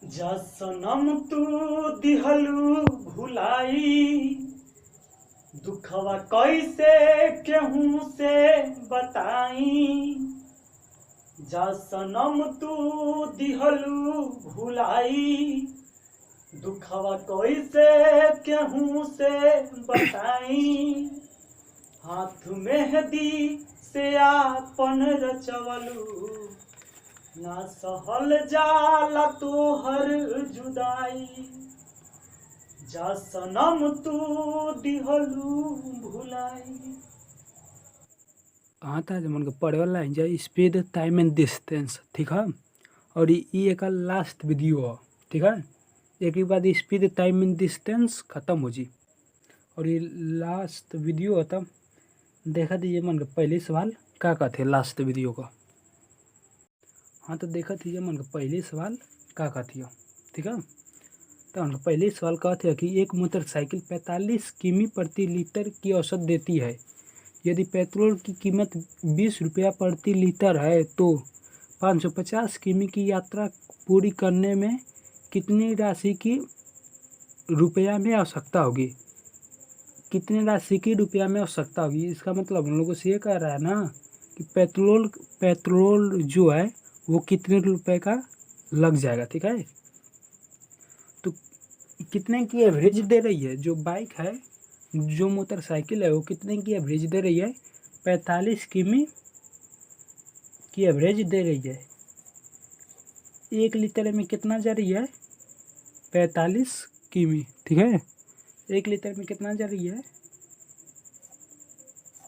जा सनम तू दिहलू भुलाई, दुखवा कैसे केहू से बताई। जा सनम तू दिहलू भुलाई, दुखवा कैसे केहू से बताई। हाथ मेहदी से आपन रचवलू, ना सहल जाला तोहर जुदाई। जा सनम तू दिहलू भुलाई। हाँ था जो मन के पढ़े वाला है जो स्पीड टाइम एंड डिस्टेंस, ठीक है। और ये एक लास्ट वीडियो है, ठीक है। एक के बाद स्पीड टाइम एंड डिस्टेंस खत्म हो जी। और ये लास्ट वीडियो है, तब देखा दीजिए मन के पहले सवाल का थे लास्ट वीडियो का। हाँ तो देखा दीजिए मन के पहले सवाल का थी, ठीक है। तो उनका पहले सवाल का था कि एक मोटरसाइकिल 45 किमी प्रति लीटर की औसत देती है। यदि पेट्रोल की कीमत 20 रुपया प्रति लीटर है तो 550 किमी की यात्रा पूरी करने में कितनी राशि की रुपया में आवश्यकता होगी। कितनी राशि की रुपया में आवश्यकता होगी, इसका मतलब हम लोगों से ये कह रहा है ना कि पेट्रोल जो है वो कितने रुपए का लग जाएगा, ठीक है। तो कितने की एवरेज दे रही है जो बाइक है, जो मोटरसाइकिल है वो कितने की एवरेज दे रही है, 45 किमी की एवरेज दे रही है। 1 लीटर में कितना जा रही है, 45 किमी, ठीक है। 1 लीटर में कितना जा रही है,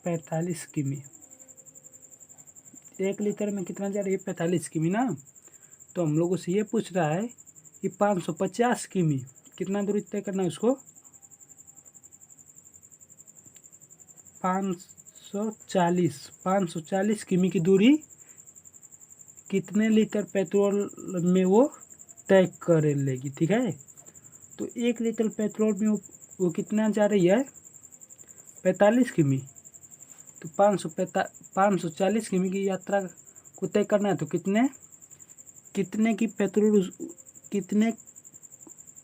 45 किमी। 1 लीटर में कितना जा रही है, 45 किमी ना। तो हम लोगों से ये पूछ रहा है कि 550 किमी कितना दूरी तय करना है उसको, 540 किमी की दूरी कितने लीटर पेट्रोल में वो तय कर लेगी, ठीक है। तो 1 लीटर पेट्रोल में वो कितना जा रही है, 45 किमी। तो 540 किमी की यात्रा को तय करना है तो कितने की पेट्रोल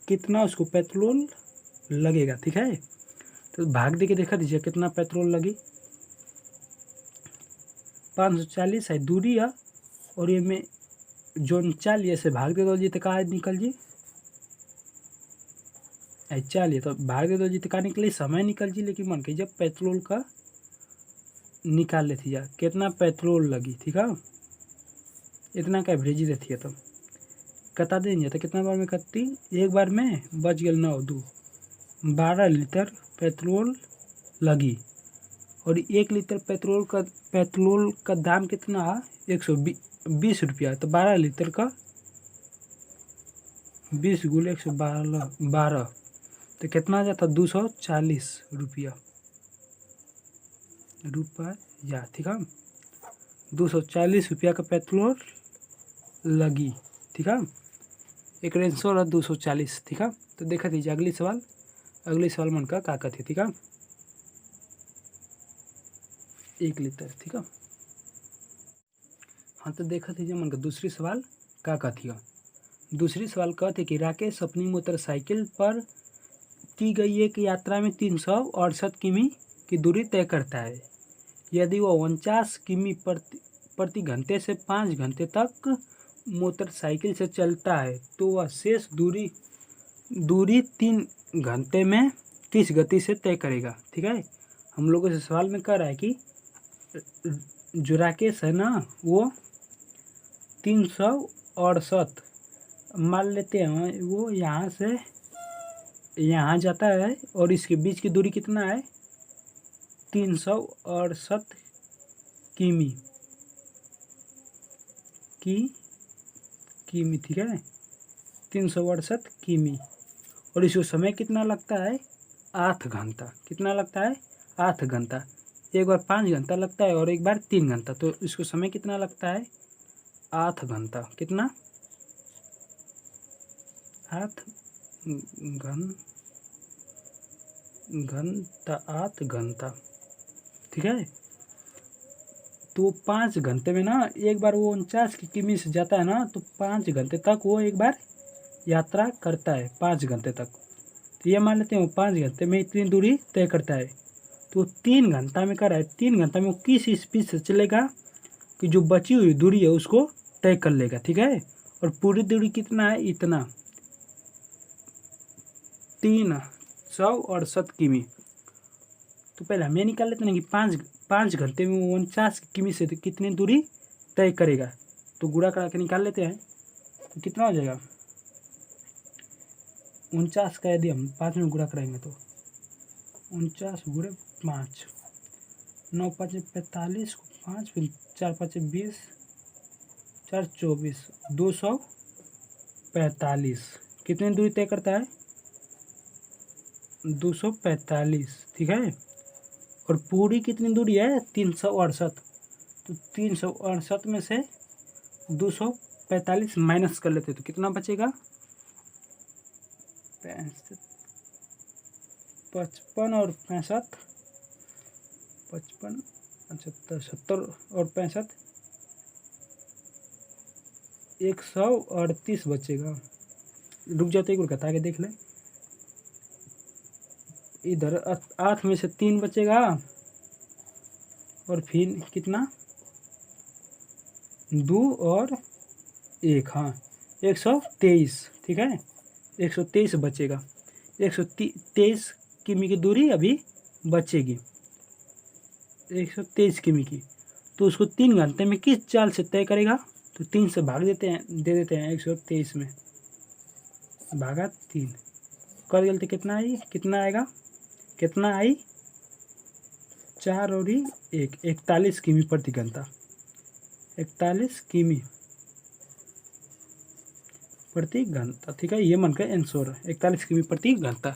कितना उसको पेट्रोल लगेगा, ठीक है। तो भाग दे के देखा दीजिए कितना पेट्रोल लगी। 540 है दूरी है और ये में जो 40 से भाग दे दो जी तो कहाँ निकल जी, 40 तो भाग दे दो जी तो कहाँ निकले, समय निकल जी। लेकिन मन के जब पेट्रोल का निकाल लेती जा कितना पेट्रोल लगी, ठीक है। इतना का एवरेज रहती है तो कटा देंगे तो कितना बार में कटती, एक बार में बच गया 9 2 12 लीटर पेट्रोल लगी। और 1 लीटर पेट्रोल का दाम कितना है, 120 रुपया। तो 12 लीटर का 20 गुले 112 तो कितना आ जाता, 240 रुपया, ठीक है। 240 रुपया का पेट्रोल लगी, ठीक है। एक आंसर है 240, ठीक है। तो देखा दीजिए अगली सवाल मन का थे, ठीक है। 1 लीटर, ठीक है। हाँ तो देखा दीजिए मन का दूसरी सवाल का थी। दूसरी सवाल का थे कि राकेश अपनी मोटरसाइकिल पर की गई एक यात्रा में 368 किमी की दूरी तय करता है। यदि वह 49 किमी प्रति घंटे से 5 घंटे तक मोटरसाइकिल से चलता है तो वह शेष दूरी 3 घंटे में किस गति से तय करेगा, ठीक है। हम लोगों से सवाल में कह रहा है कि जो राकेश है ना वो 368 मान लेते हैं, वो यहाँ से यहाँ जाता है और इसके बीच की दूरी कितना है, 368 किमी किमी, ठीक है। 368 किमी और इसको समय कितना लगता है, 8 घंटा। कितना लगता है, 8 घंटा। एक बार 5 घंटा लगता है और एक बार 3 घंटा, तो इसको समय कितना लगता है, 8 घंटा। कितना, 8 घंटा 8 घंटा, ठीक है। तो 5 घंटे में ना एक बार वो 49 की किमी से जाता है ना, तो 5 घंटे तक वो एक बार यात्रा करता है 5 घंटे तक। तो ये मान लेते हैं वो 5 घंटे में इतनी दूरी तय करता है। तो 3 घंटा में कर रहा है, 3 घंटा में वो किस स्पीड से चलेगा कि जो बची हुई दूरी है उसको तय कर लेगा, ठीक है। और पूरी दूरी कितना है, इतना 368 किमी। तो पहले हम ये निकाल लेते हैं कि 5 घंटे में 49 किमी से कितनी दूरी तय करेगा। तो गुणा करा के निकाल लेते हैं, तो कितना हो जाएगा 49 का यदि हम 5 में गुणा कराएंगे तो 49 गुणे 5, 9 5 45 को 5, फिर 4 5 20, 4 24, 245 कितनी दूरी तय करता है 245, ठीक है। और पूरी कितनी दूरी है 368। तो 368 में से 245 माइनस कर लेते तो कितना बचेगा 55 और 65, 55 75 70 और 65 138 बचेगा। रुक जाते एक बार आगे देख ले, इधर 8 में से 3 बचेगा और फिर कितना 2 और 1, हाँ 123, ठीक है 123 बचेगा। 123 किमी की दूरी अभी बचेगी, 123 किमी की। तो उसको 3 घंटे में किस चाल से तय करेगा, तो 3 से भाग देते हैं, दे देते हैं 123 में भागा 3 कर गलती कितना आई, कितना आएगा, कितना आई 4 और 1 41 किमी प्रति घंटा, 41 किमी प्रति घंटा, ठीक है। ये मन का आंसर है 41 किमी प्रति घंटा,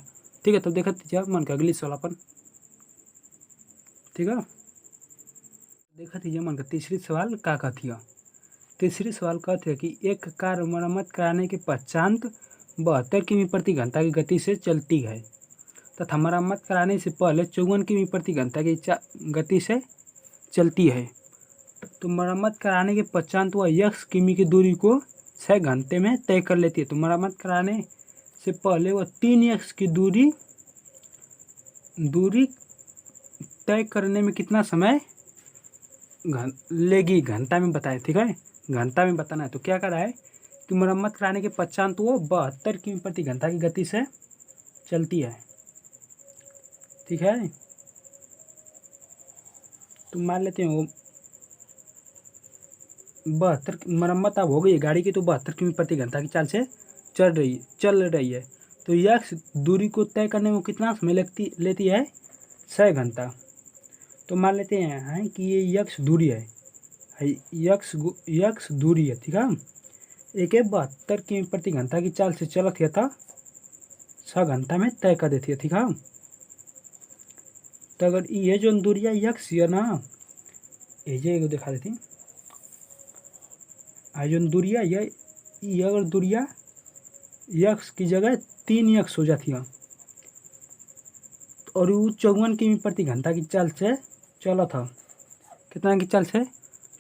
ठीक है। तब देखा दीजिए मन का अगली सवाल अपन, ठीक है। देखा दीजिए मन का तीसरी सवाल का थी। तीसरी सवाल का थी कि एक कार मरम्मत कराने के पश्चात 72 किमी प्रति घंटा की गति से चलती है तथा मरम्मत कराने से पहले 54 किमी प्रति घंटा की गति से चलती है। तो मरम्मत कराने के पश्चात वह x किमी की दूरी को 6 घंटे में तय कर लेती है। तो मरम्मत कराने से पहले वह 3x की दूरी तय करने में कितना समय लेगी, घंटा में बताए, ठीक है घंटा में बताना है। तो क्या कर रहा है कि मरम्मत कराने के पश्चात वो 72 किमी प्रति घंटा की गति से चलती है, ठीक है। तो मान लेते हैं वो 72 मरम्मत अब हो गई है गाड़ी की, तो 72 किमी प्रति घंटा की चाल से चल रही है। तो यक्स दूरी को तय करने में कितना समय लेती है 6 घंटा। तो मान लेते हैं कि ये यक्स दूरी है, यक्स दूरी है, ठीक है। एक 72 किमी प्रति घंटा की चाल से चलत है था 6 घंटा में तय कर देती है, ठीक है। तो अगर ये जो दूरिया यक्स है ना, ये दिखा देती है जो दूरिया ये अगर दूरिया यक्स की जगह 3x हो जाती है और वो 54 किमी प्रति घंटा की चाल से चला था, कितना की चाल से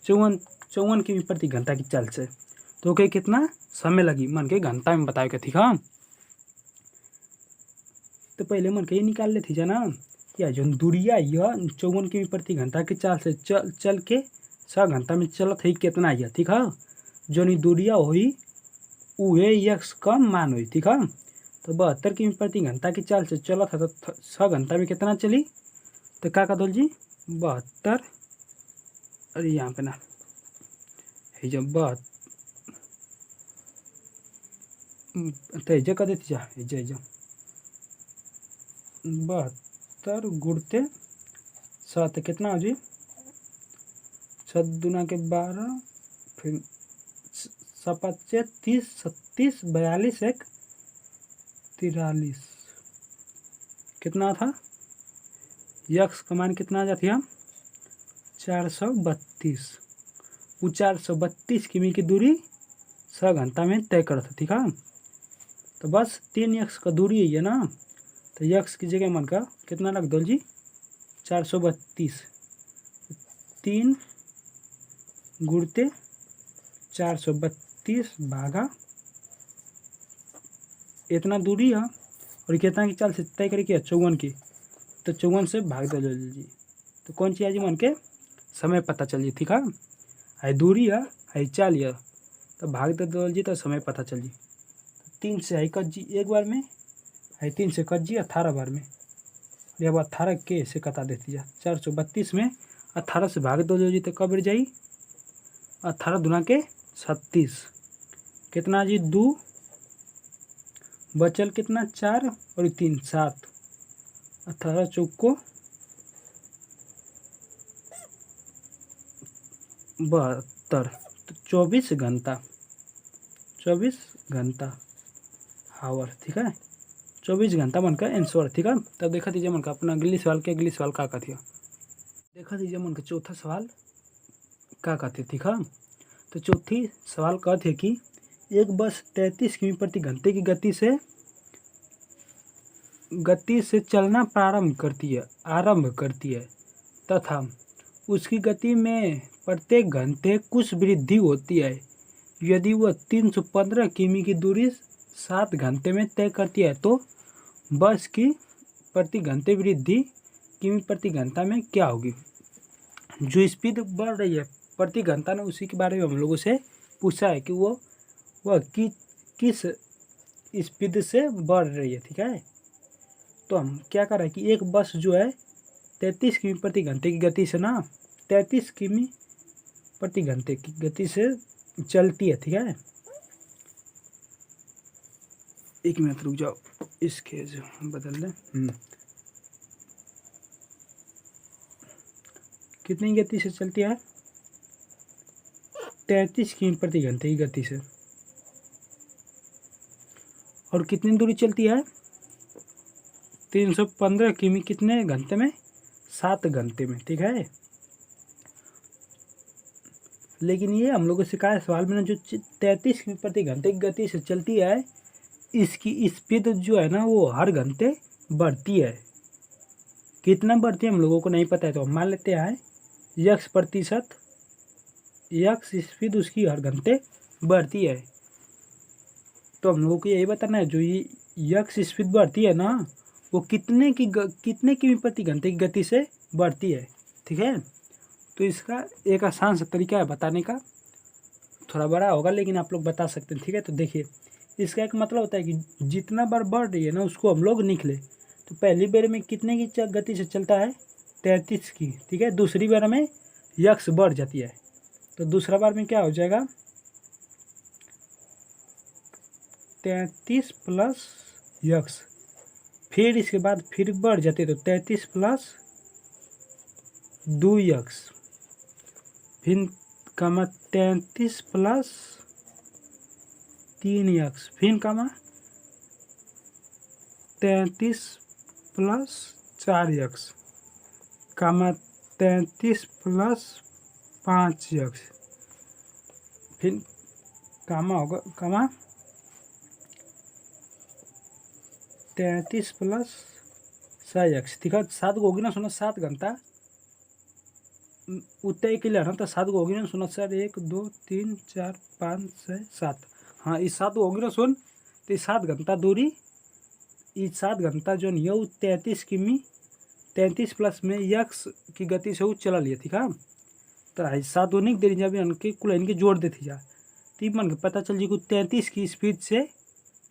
54 किमी प्रति घंटा की चाल से। तो क्या कितना समय लगी मन के घंटा में बताएगा, ठीक है। तो पहले मन के ये निकाल लेती है ना कि जो दूरिया यह 54 किमी प्रति घंटा की चाल से चल के 6 घंटा में चलत है कितना है, ठीक है। जो दूरिया हुई उहे यक्स का मान हुई, ठीक है। तो 72 किमी प्रति घंटा की चाल से चलत है तो 6 घंटा में कितना चली, तो क्या कहते जी 72, अरे यहाँ पे ना है जब तो कर देती जा 72 गुणते 7 कितना हो जी 7 दूना के 12, फिर 7 30 37 42 1 43 कितना था यक्स का मान कितना आ जाती है 432। वो 432 किमी की दूरी 6 घंटा में तय करा था, ठीक है। तो बस 3x का दूरी है ना, तो यक्स की जगह मन का कितना रख दो जी 432, 3 गुणते 432 भागा इतना दूरी है और ये कितना की चाल से तय करे कि 54 की, तो 54 से भाग दो जी। तो कौन चीज़ जी मन के समय पता चल जी। ठीक है, आई दूरी है आई चाल है, तो भाग दो जी तो समय पता चल जी। 3 से आई कट जी एक बार में, आई 3 से कट जी 18 बार में, ये अब 18 के से कटा देती जा 432 में 18 से भाग दो जी तो कब बढ़ जाई 18 दूना के 36, कितना जी 2 बचल कितना 4 और 3 7, 18 चौको 72, तो 24 घंटा, 24 घंटा हावर। ठीक है, 24 घंटा मन का आंसर। ठीक है, तब देखा दीजिए मन का अपना अगली सवाल का कथिया देखा दीजिए मन का चौथा सवाल का कथिया। ठीक है, तो चौथी सवाल कहते कि एक बस 33 किमी प्रति घंटे की गति से चलना आरंभ करती है तथा उसकी गति में प्रत्येक घंटे कुछ वृद्धि होती है। यदि वह 315 किमी की दूरी 7 घंटे में तय करती है तो बस की प्रति घंटे वृद्धि किमी प्रति घंटा में क्या होगी। जो स्पीड बढ़ रही है प्रति घंटा ने, उसी के बारे में हम लोगों से पूछा है कि वह किस स्पीड से बढ़ रही है। ठीक है, तो हम क्या कर रहे हैं कि एक बस जो है 33 किमी प्रति घंटे की गति से 33 किमी प्रति घंटे की गति से चलती है। ठीक है, एक मिनट रुक जाओ, इसके जो बदल लें। कितनी गति से चलती है 33 किमी प्रति घंटे की गति से, और कितनी दूरी चलती है 315 किमी कितने घंटे में 7 घंटे में। ठीक है, लेकिन ये हम लोगों से कहा है सवाल में जो 33 किमी प्रति घंटे की गति से चलती है, इसकी स्पीड जो है ना वो हर घंटे बढ़ती है। कितना बढ़ती है हम लोगों को नहीं पता है, तो हम मान लेते हैं x% x स्पीड उसकी हर घंटे बढ़ती है। तो हम लोगों को यही बताना है जो ये x स्पीड बढ़ती है ना वो कितने किमी प्रति घंटे की गति से बढ़ती है। ठीक है, तो इसका एक आसान सा तरीका है बताने का, थोड़ा बड़ा होगा लेकिन आप लोग बता सकते हैं। ठीक है, तो देखिए इसका एक मतलब होता है कि जितना बार बढ़ रही है ना उसको हम लोग लिख ले। तो पहली बार में कितने की गति से चलता है 33 की। ठीक है, दूसरी बार में x बढ़ जाती है, तो दूसरा बार में क्या हो जाएगा 33 प्लस x, फिर इसके बाद फिर बढ़ जाती है तो 33 प्लस 2x, फिर कमा 33 प्लस 3x, फिर कमा 33 प्लस 4x, कमा 33 प्लस 5x, फिर कमा 33 प्लस 6x। ठीक है, 7 को होगी ना सुनो 7 घंटा उतने के लिए ना, तो 7 को होगी ना सुनो सर 1 2 3 4 5 6 7, हाँ इस 7 होगी ना सुन, तो इस 7 घंटा दूरी इस 7 घंटा जो नहीं है वो 33 किमी 33 प्लस में x की गति से वो चला लिया। ठीक है, तो 7 होने की देरी जब इनके कुल इनके जोड़ देती जा तो मन पता चल जी को 33 की स्पीड से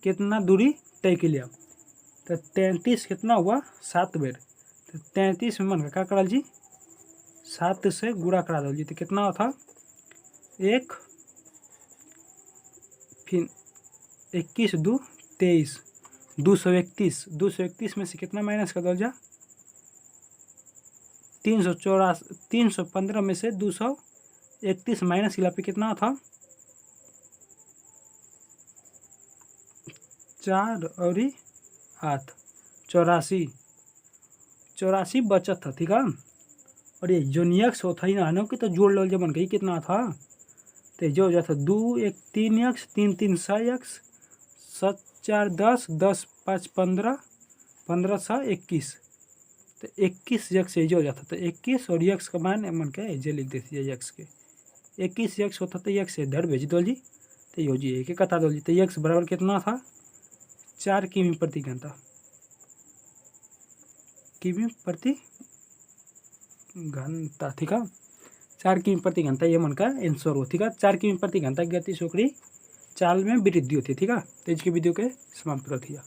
कितना दूरी तय के लिया। तो 33 कितना हुआ 7 बेर, तो 33 में मन का क्या करल जी 7 से गुणा करा दो जी, तो कितना होता 1, फिर 21 2 23, 231 में से कितना माइनस कर दो जा 315 में से 231 माइनस किला पे कितना था 4 और 8 84 बचत था। ठीक है, और ये जो x होता ही ना कि तो जोड़ लो जब बन गई कितना था, तो जो हो जाता 2 1 3x 3 3 6x 7 4 10 10 5 15 15 6 21, तो 21 x से जो हो जाता तो 21 और x का मान मन के जे लिख देती है x के 21 x होता तो x से इधर भेज दो जी, तो यो जी एक कटा दो जी, तो x बराबर कितना था 4 किमी प्रति घंटा। किमी प्रति घंटा, ठीक है। 4 किमी प्रति घंटा ये मन का आंसर हो, ठीक है। 4 किमी प्रति घंटा की गति सोकड़ी चाल में वृद्धि होती है, ठीक है। तो इसके वीडियो के समाप्त कर दिया।